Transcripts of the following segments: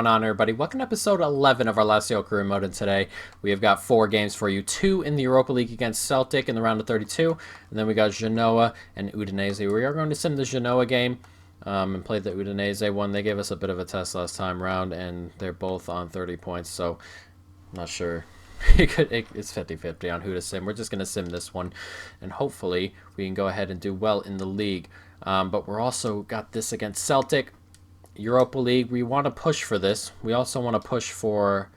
going on, everybody? Welcome to episode 11 of our Lazio career mode, and today we have got 4 games for you. 2 in the Europa League against Celtic in the round of 32, and then we got Genoa and Udinese. We are going to sim the Genoa game and play the Udinese one. They gave us a bit of a test last time round, and they're both on 30 points, so I'm not sure. It's 50-50 on who to sim. We're just going to sim this one, and hopefully we can go ahead and do well in the league. But we're also got this against Celtic. Europa League, we want to push for this. We also want to push for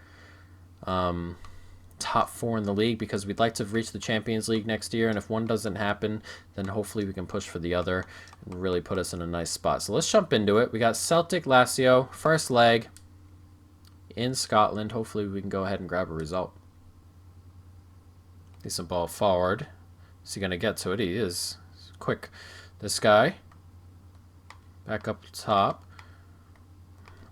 top 4 in the league because we'd like to reach the Champions League next year, and if one doesn't happen, then hopefully we can push for the other and really put us in a nice spot. So let's jump into it. We got Celtic, Lazio, first leg in Scotland. Hopefully we can go ahead and grab a result. Decent ball forward. Is he going to get to it? He is. Quick. This guy. Back up top.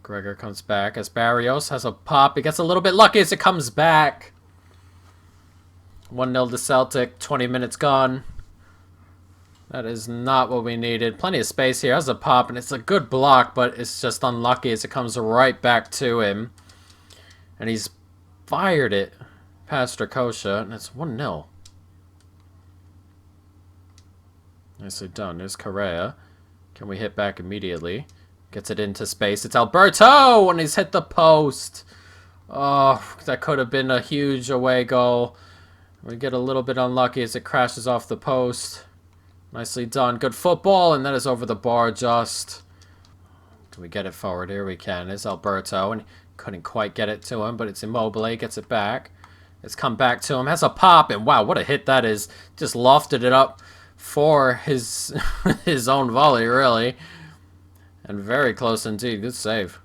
Gregor comes back as Barrios has a pop. He gets a little bit lucky as it comes back. 1-0 to Celtic. 20 minutes gone. That is not what we needed. Plenty of space here. Has a pop, and it's a good block, but it's just unlucky as it comes right back to him. And he's fired it past Strakosha, and it's 1-0. Nicely done. There's CORREA. Can we hit back immediately? Gets it into space. It's Alberto! And he's hit the post. Oh, that could have been a huge away goal. We get a little bit unlucky as it crashes off the post. Nicely done. Good football, and that is over the bar just. Can we get it forward? Here we can. It's Alberto, and couldn't quite get it to him, but it's Immobile. Gets it back. It's come back to him. Has a pop, and wow, what a hit that is. Just lofted it up for his his own volley, really. And very close indeed. Good save.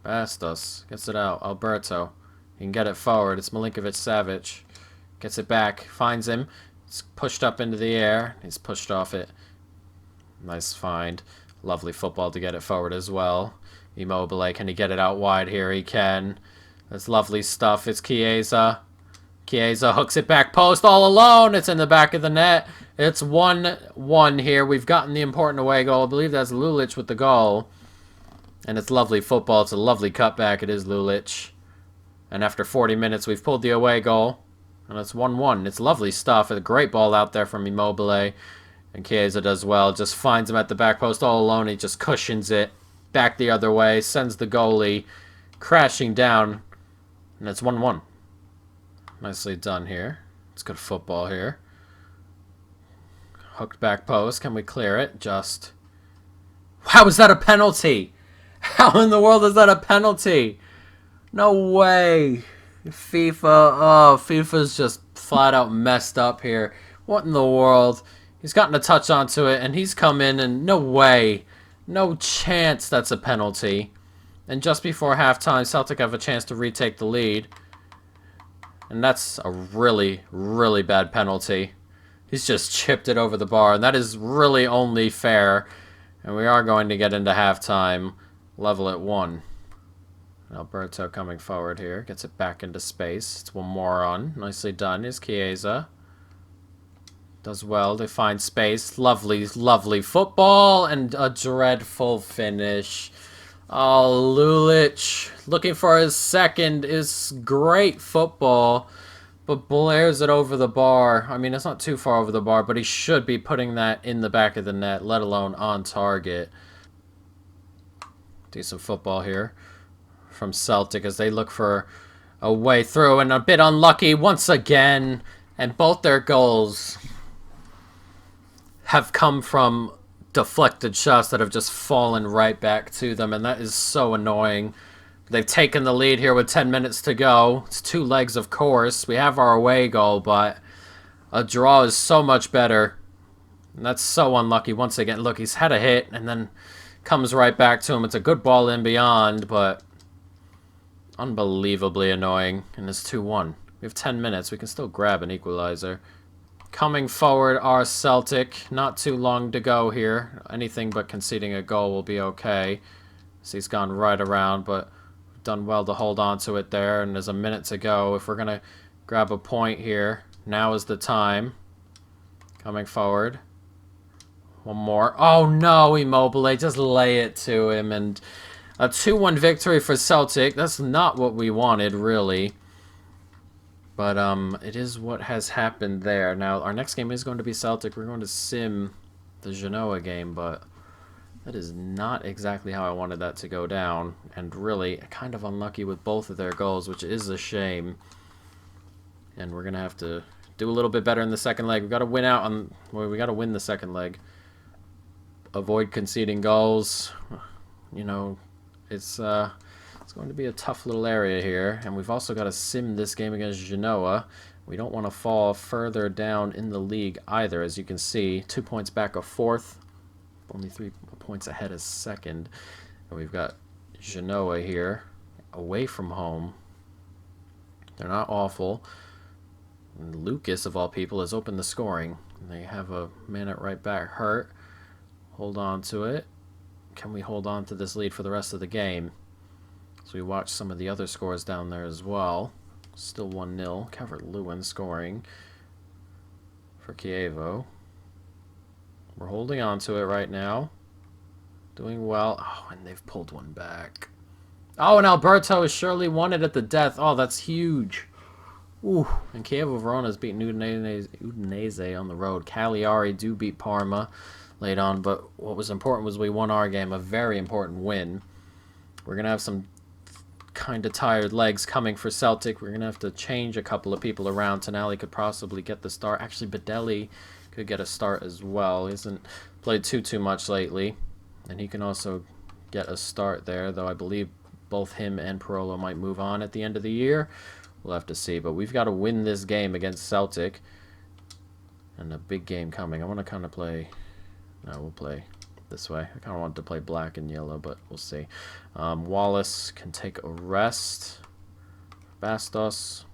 Bastos gets it out. Alberto. He can get it forward. It's Milinkovic-Savic. Gets it back. Finds him. It's pushed up into the air. He's pushed off it. Nice find. Lovely football to get it forward as well. Immobile. Can he get it out wide here? He can. That's lovely stuff. It's Chiesa. Chiesa hooks it back post all alone. It's in the back of the net. It's 1-1 here. We've gotten the important away goal. I believe that's Lulic with the goal. And it's lovely football. It's a lovely cutback. It is Lulic. And after 40 minutes, we've pulled the away goal. And it's 1-1. It's lovely stuff. A great ball out there from Immobile. And Chiesa does well. Just finds him at the back post all alone. He just cushions it back the other way. Sends the goalie crashing down. And it's 1-1. Nicely done here. It's good football here. Hooked back post. Can we clear it? Just. How is that a penalty? How in the world is that a penalty? No way. FIFA. Oh, FIFA's just flat out messed up here. What in the world? He's gotten a touch onto it, and he's come in, and no way. No chance that's a penalty. And just before halftime, Celtic have a chance to retake the lead. And that's a really, really bad penalty. He's just chipped it over the bar, and that is really only fair. And we are going to get into halftime, level at 1. Alberto coming forward here, gets it back into space. It's one more on. Nicely done. Here's Chiesa. Does well to find space. Lovely, lovely football, and a dreadful finish. Oh, Lulic, looking for his second, is great football, but blares it over the bar. I mean, it's not too far over the bar, but he should be putting that in the back of the net, let alone on target. Decent football here from Celtic as they look for a way through, and a bit unlucky once again, and both their goals have come from deflected shots that have just fallen right back to them, and that is so annoying. They've taken the lead here with 10 minutes to go. It's 2 legs, of course. We have our away goal, but a draw is so much better. And that's so unlucky once again. Look, he's had a hit and then comes right back to him. It's a good ball in beyond, but unbelievably annoying. And it's 2-1. We have 10 minutes. We can still grab an equalizer. Coming forward are Celtic. Not too long to go here. Anything but conceding a goal will be okay. So he's gone right around, but done well to hold on to it there. And there's a minute to go. If we're going to grab a point here, now is the time. Coming forward. One more. Oh no, Immobile. Just lay it to him. And A 2-1 victory for Celtic. That's not what we wanted, really. But it is what has happened there. Now, our next game is going to be Celtic. We're going to sim the Genoa game, but that is not exactly how I wanted that to go down. And really, kind of unlucky with both of their goals, which is a shame. And we're going to have to do a little bit better in the second leg. We've got to win out on... Well, we got to win the second leg. Avoid conceding goals. You know, it's going to be a tough little area here. And we've also got to sim this game against Genoa. We don't want to fall further down in the league either. As you can see, 2 points back of fourth. Only 3 points ahead of second. And we've got Genoa here, away from home. They're not awful. And Lucas, of all people, has opened the scoring. And they have a man at right back hurt. Hold on to it. Can we hold on to this lead for the rest of the game? So we watch some of the other scores down there as well. Still 1-0. Calvert-Lewin scoring for Chievo. We're holding on to it right now. Doing well. Oh, and they've pulled one back. Oh, and Alberto is surely won it at the death. Oh, that's huge. Ooh. And Chievo Verona's beaten Udinese on the road. Cagliari do beat Parma late on, but what was important was we won our game. A very important win. We're going to have some kind of tired legs coming for Celtic. We're going to have to change a couple of people around. Tonali could possibly get the start. Actually, Badelli could get a start as well. He hasn't played too much lately. And he can also get a start there, though I believe both him and Parolo might move on at the end of the year. We'll have to see. But we've got to win this game against Celtic. And a big game coming. I want to kind of play... No, we'll play this way. I kind of want to play black and yellow, but we'll see. Wallace can take a rest. Bastos.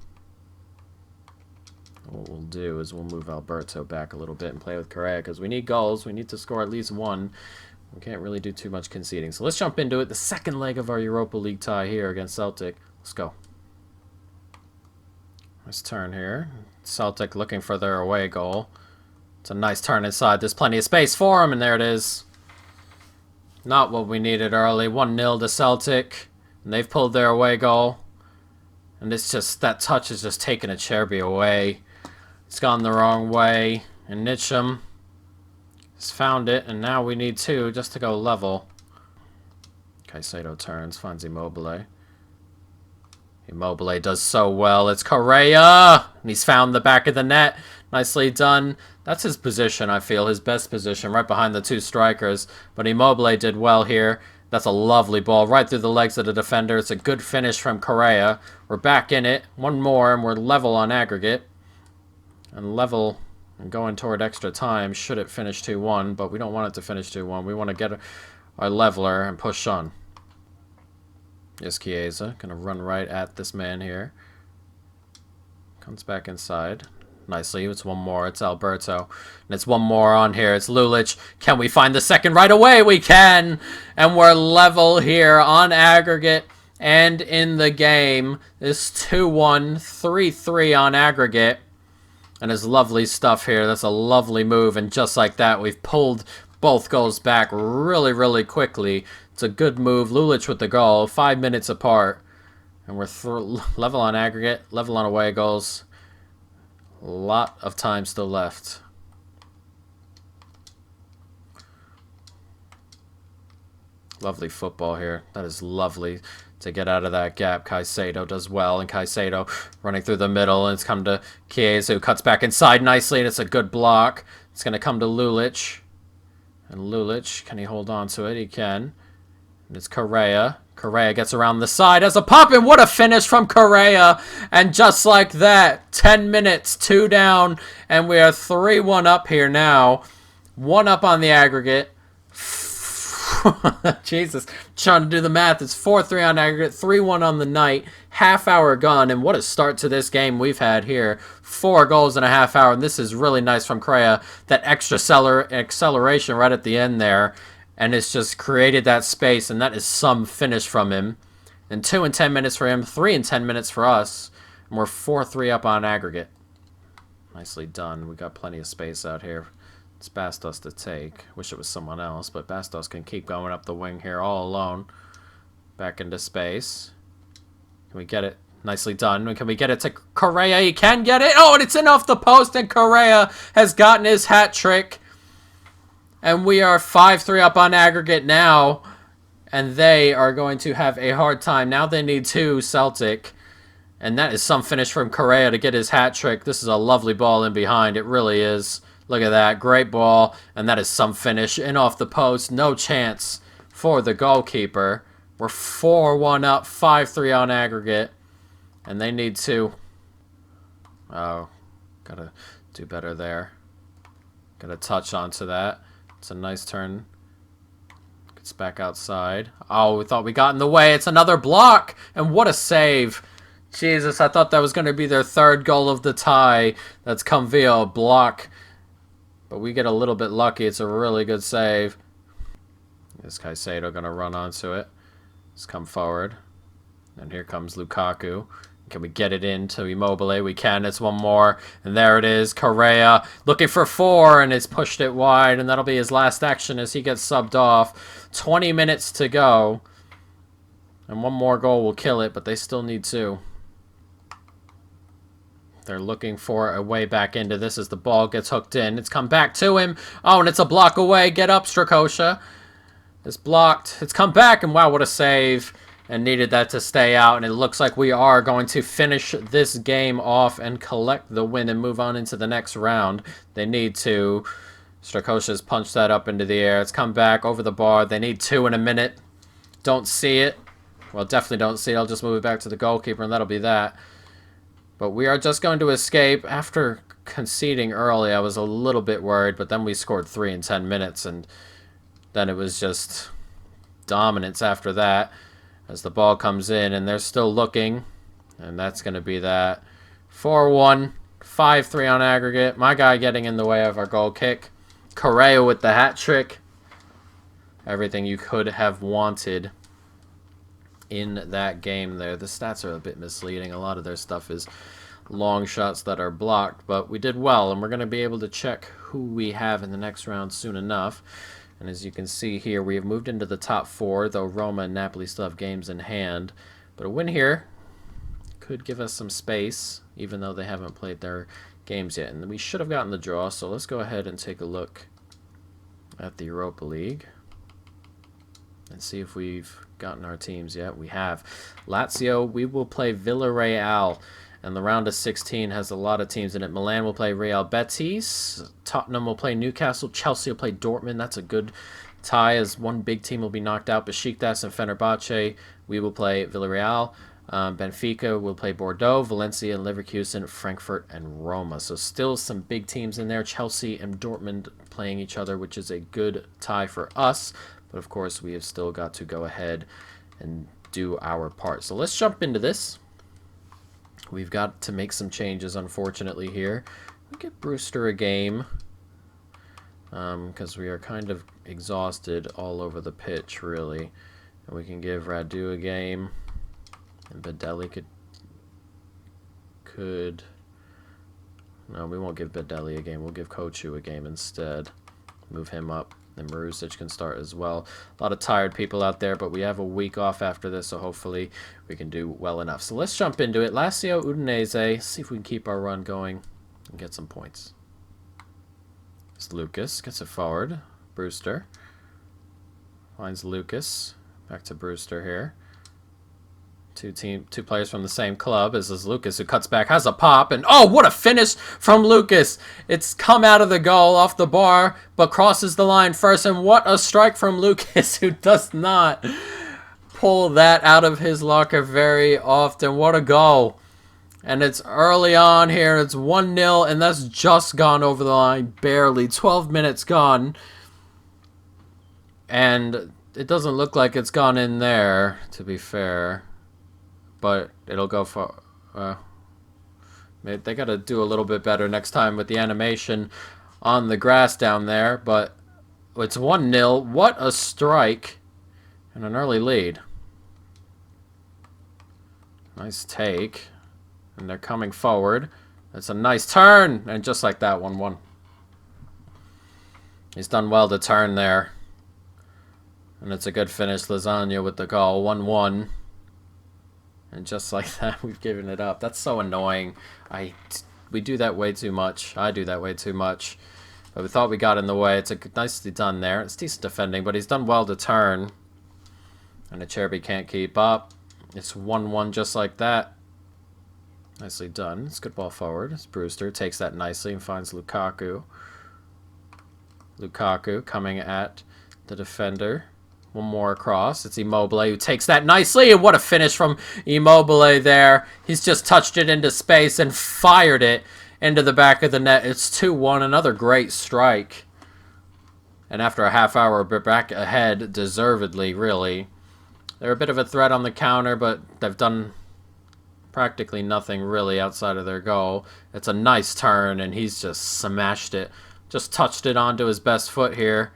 What we'll do is we'll move Alberto back a little bit and play with CORREA because we need goals. We need to score at least one. We can't really do too much conceding. So let's jump into it. The second leg of our Europa League tie here against Celtic. Let's go. Nice turn here. Celtic looking for their away goal. It's a nice turn inside. There's plenty of space for him, and there it is. Not what we needed early. 1-0 to Celtic. And they've pulled their away goal. And it's just, that touch is just taking a Cherby away. It's gone the wrong way. And Nitcham has found it, and now we need 2 just to go level. Caicedo turns, finds Immobile. Immobile does so well. It's CORREA! And he's found the back of the net. Nicely done. That's his position, I feel. His best position, right behind the 2 strikers. But Immobile did well here. That's a lovely ball right through the legs of the defender. It's a good finish from CORREA. We're back in it. One more, and we're level on aggregate. And level and going toward extra time should it finish 2-1. But we don't want it to finish 2-1. We want to get our leveler and push on. Yes, Chiesa. Going to run right at this man here. Comes back inside. Nicely. It's one more. It's Alberto. And it's one more on here. It's Lulic. Can we find the second right away? We can! And we're level here on aggregate and in the game. It's 2-1, 3-3 on aggregate. And it's lovely stuff here. That's a lovely move. And just like that, we've pulled both goals back really quickly. It's a good move. Lulic with the goal. 5 minutes apart. And we're level on aggregate, level on away goals. A lot of time still left. Lovely football here. That is lovely to get out of that gap. Caicedo does well, and Caicedo running through the middle, and it's come to Chiesa, who cuts back inside nicely, and it's a good block. It's going to come to Lulic. And Lulic, can he hold on to it? He can. And it's CORREA. CORREA gets around the side as a pop, and what a finish from CORREA. And just like that, 10 minutes, 2 down, and we are 3-1 up here now. 1 up on the aggregate. Jesus, trying to do the math. It's 4-3 on aggregate, 3-1 on the night. Half hour gone, and what a start to this game we've had here. 4 goals in a half hour, and this is really nice from CORREA. That extra acceleration right at the end there. And it's just created that space, and that is some finish from him. And 2 in 10 minutes for him, 3 in 10 minutes for us. And we're 4-3 up on aggregate. Nicely done. We got plenty of space out here. It's Bastos to take. Wish it was someone else, but Bastos can keep going up the wing here all alone. Back into space. Can we get it? Nicely done. Can we get it to Correa? He can get it. Oh, and it's in off the post, and Correa has gotten his hat trick. And we are 5-3 up on aggregate now. And they are going to have a hard time. Now they need 2, Celtic. And that is some finish from Correa to get his hat trick. This is a lovely ball in behind. It really is. Look at that. Great ball. And that is some finish. In off the post. No chance for the goalkeeper. We're 4-1 up. 5-3 on aggregate. And they need 2. Oh. Gotta do better there. Gotta touch onto that. It's a nice turn. Gets back outside. Oh, we thought we got in the way. It's another block. And what a save. Jesus, I thought that was going to be their 3rd goal of the tie. That's come via a block. But we get a little bit lucky. It's a really good save. Is Caicedo going to run onto it? Let's come forward. And here comes Lukaku. Can we get it into Immobile? We can. It's one more. And there it is. Correa looking for 4 and has pushed it wide. And that'll be his last action as he gets subbed off. 20 minutes to go. And one more goal will kill it, but they still need 2. They're looking for a way back into this as the ball gets hooked in. It's come back to him. Oh, and it's a block away. Get up, Strakosha. It's blocked. It's come back, and wow, what a save. And needed that to stay out. And it looks like we are going to finish this game off and collect the win and move on into the next round. They need to. Strakosha's punched that up into the air. It's come back over the bar. They need 2 in a minute. Don't see it. Well, definitely don't see it. I'll just move it back to the goalkeeper, and that'll be that. But we are just going to escape. After conceding early, I was a little bit worried, but then we scored 3 in 10 minutes, and then it was just dominance after that as the ball comes in, and they're still looking, and that's going to be that. 4-1, 5-3 on aggregate. My guy getting in the way of our goal kick. Correa with the hat trick. Everything you could have wanted in that game there. The stats are a bit misleading. A lot of their stuff is long shots that are blocked, but we did well, and we're going to be able to check who we have in the next round soon enough. And as you can see here, we have moved into the top 4, though Roma and Napoli still have games in hand. But a win here could give us some space, even though they haven't played their games yet. And we should have gotten the draw, so let's go ahead and take a look at the Europa League and see if we've gotten our teams yet. We have. Lazio, we will play Villarreal. And the round of 16 has a lot of teams in it. Milan will play Real Betis. Tottenham will play Newcastle. Chelsea will play Dortmund. That's a good tie as one big team will be knocked out. Besiktas and Fenerbahce. We will play Villarreal. Benfica will play Bordeaux, Valencia, Leverkusen, Frankfurt, and Roma. So still some big teams in there. Chelsea and Dortmund playing each other, which is a good tie for us. But of course, we have still got to go ahead and do our part. So let's jump into this. We've got to make some changes, unfortunately, here. We'll give Brewster a game because we are kind of exhausted all over the pitch, really. And we can give Radu a game. And Bedeli could... No, we won't give Bedeli a game. We'll give Kochu a game instead. Move him up. And Marusic can start as well. A lot of tired people out there, but we have a week off after this, so hopefully we can do well enough. So let's jump into it. Lazio, Udinese. See if we can keep our run going and get some points. It's Lucas. Gets it forward. Brewster. Finds Lucas. Back to Brewster here. Two players from the same club. This is Lucas who cuts back, has a pop, and oh, what a finish from Lucas. It's come out of the goal off the bar, but crosses the line first, and what a strike from Lucas, who does not pull that out of his locker very often. What a goal. And it's early on here. It's 1-0, and that's just gone over the line, barely. 12 minutes gone. And it doesn't look like it's gone in there, to be fair. But it'll go for... they got to do a little bit better next time with the animation on the grass down there. But it's 1-0. What a strike. And an early lead. Nice take. And they're coming forward. That's a nice turn. And just like that, 1-1. He's done well to turn there. And it's a good finish. Lasagna with the goal. 1-1. And just like that, we've given it up. That's so annoying. We do that way too much. I do that way too much. But we thought we got in the way. It's nicely done there. It's decent defending, but he's done well to turn. And Acerbi can't keep up. It's 1-1 just like that. Nicely done. It's good ball forward. It's Brewster. Takes that nicely and finds Lukaku. Lukaku coming at the defender. One more across. It's Immobile who takes that nicely. And what a finish from Immobile there. He's just touched it into space and fired it into the back of the net. It's 2-1. Another great strike. And after a half hour, we're back ahead deservedly, really. They're a bit of a threat on the counter, but they've done practically nothing really outside of their goal. It's a nice turn, and he's just smashed it. Just touched it onto his best foot here.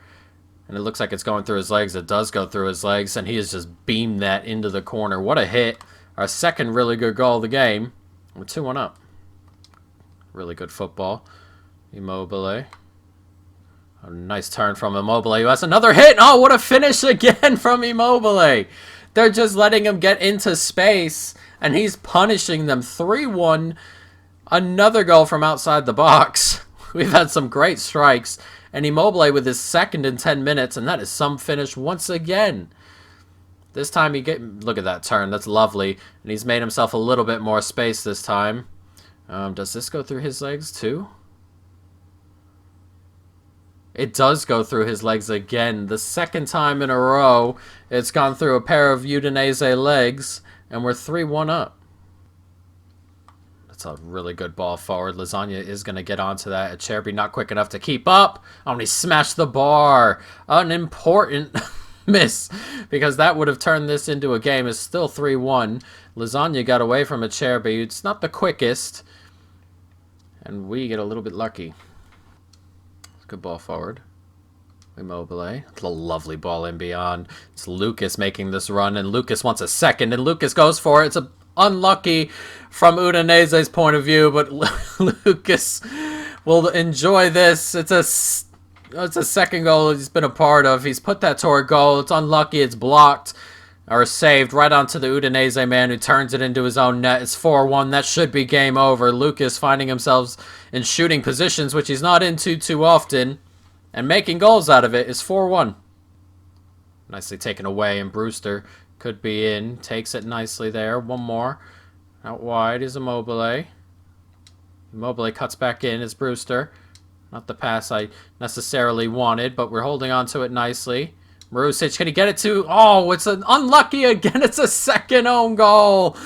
And it looks like it's going through his legs. It does go through his legs, and he has just beamed that into the corner. What a hit. Our second really good goal of the game. We're 2-1 up. Really good football. Immobile. A nice turn from Immobile, who has another hit. Oh, what a finish again from Immobile. They're just letting him get into space, and he's punishing them. 3-1. Another goal from outside the box. We've had some great strikes. And Immobile with his second in 10 minutes, and that is some finish once again. This time look at that turn. That's lovely. And he's made himself a little bit more space this time. Does this go through his legs too? It does go through his legs again. The second time in a row, it's gone through a pair of Udinese legs, and we're 3-1 up. That's a really good ball forward. Lasagna is going to get onto that. Acerbi not quick enough to keep up. Oh, and he smashed the bar. An important miss, because that would have turned this into a game. It's still 3-1. Lasagna got away from Acerbi. It's not the quickest. And we get a little bit lucky. Good ball forward. Immobile. It's a lovely ball in beyond. It's Lucas making this run, and Lucas wants a second, and Lucas goes for it. It's unlucky from Udinese's point of view, but Lucas will enjoy this. It's a second goal he's been a part of. He's put that toward goal. It's unlucky. It's blocked or saved right onto the Udinese man, who turns it into his own net. It's 4-1. That should be game over. Lucas finding himself in shooting positions, which he's not into too often, and making goals out of it. Is 4-1. Nicely taken away, and Brewster could be in. Takes it nicely there. One more. Out wide is Immobile. Immobile cuts back in. It's Brewster. Not the pass I necessarily wanted, but we're holding on to it nicely. Marusic, can he get it to? Oh, it's an unlucky again. It's a second own goal.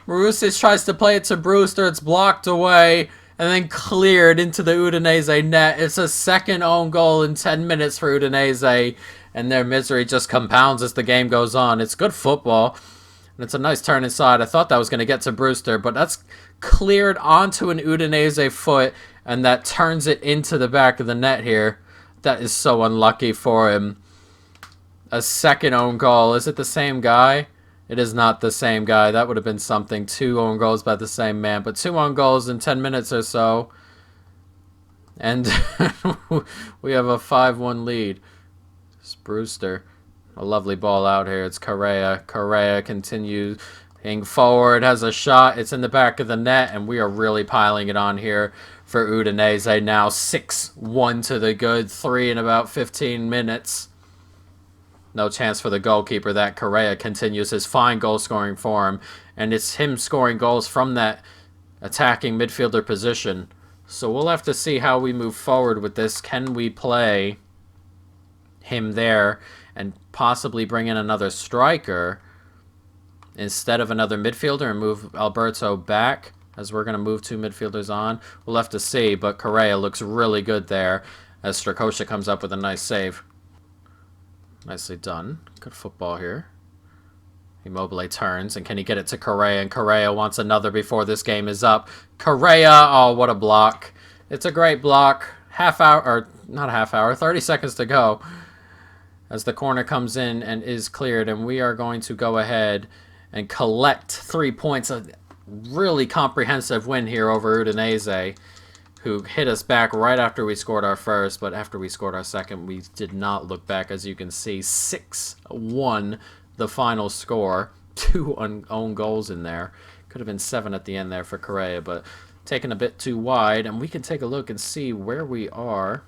Marusic tries to play it to Brewster. It's blocked away and then cleared into the Udinese net. It's a second own goal in 10 minutes for Udinese, and their misery just compounds as the game goes on. It's good football, and it's a nice turn inside. I thought that was going to get to Brewster, but that's cleared onto an Udinese foot, and that turns it into the back of the net here. That is so unlucky for him. A second own goal. Is it the same guy? It is not the same guy. That would have been something. 2 own goals by the same man. But 2 own goals in 10 minutes or so. And we have a 5-1 lead. It's Brewster. A lovely ball out here. It's CORREA. CORREA continues forward. Has a shot. It's in the back of the net. And we are really piling it on here for Udinese now. 6-1 to the good. 3 in about 15 minutes. No chance for the goalkeeper. That CORREA continues his fine goal-scoring form. And it's him scoring goals from that attacking midfielder position. So we'll have to see how we move forward with this. Can we play him there and possibly bring in another striker instead of another midfielder and move Alberto back, as we're going to move 2 midfielders on? We'll have to see, but CORREA looks really good there as Strakosha comes up with a nice save. Nicely done. Good football here. Immobile turns, and can he get it to CORREA? And CORREA wants another before this game is up. CORREA, oh, what a block. It's a great block. Half hour, or not a half hour, 30 seconds to go as the corner comes in and is cleared, and we are going to go ahead and collect 3 points. A really comprehensive win here over Udinese, who hit us back right after we scored our first, but after we scored our second, we did not look back. As you can see, 6-1 the final score. 2 own goals in there. Could have been 7 at the end there for CORREA, but taken a bit too wide. And we can take a look and see where we are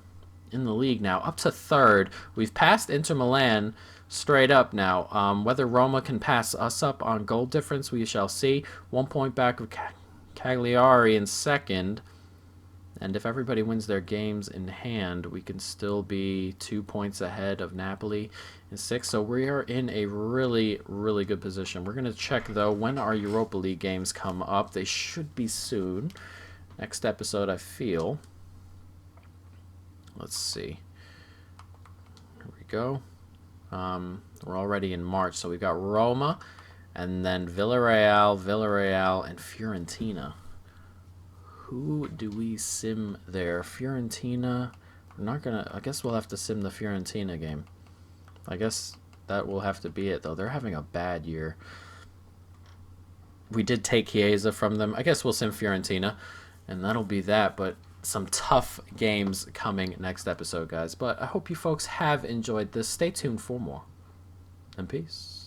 in the league now. Up to 3rd. We've passed Inter Milan straight up now. Whether Roma can pass us up on goal difference, we shall see. 1 point back of Cagliari in 2nd. And if everybody wins their games in hand, we can still be 2 points ahead of Napoli in 6th. So we are in a really, really good position. We're going to check, though, when our Europa League games come up. They should be soon. Next episode, I feel. Let's see. Here we go. We're already in March, so we've got Roma, and then Villarreal, and Fiorentina. Who do we sim there? Fiorentina. We're not gonna. I guess we'll have to sim the Fiorentina game. I guess that will have to be it, though. They're having a bad year. We did take Chiesa from them. I guess we'll sim Fiorentina, and that'll be that. But some tough games coming next episode, guys. But I hope you folks have enjoyed this. Stay tuned for more. And peace.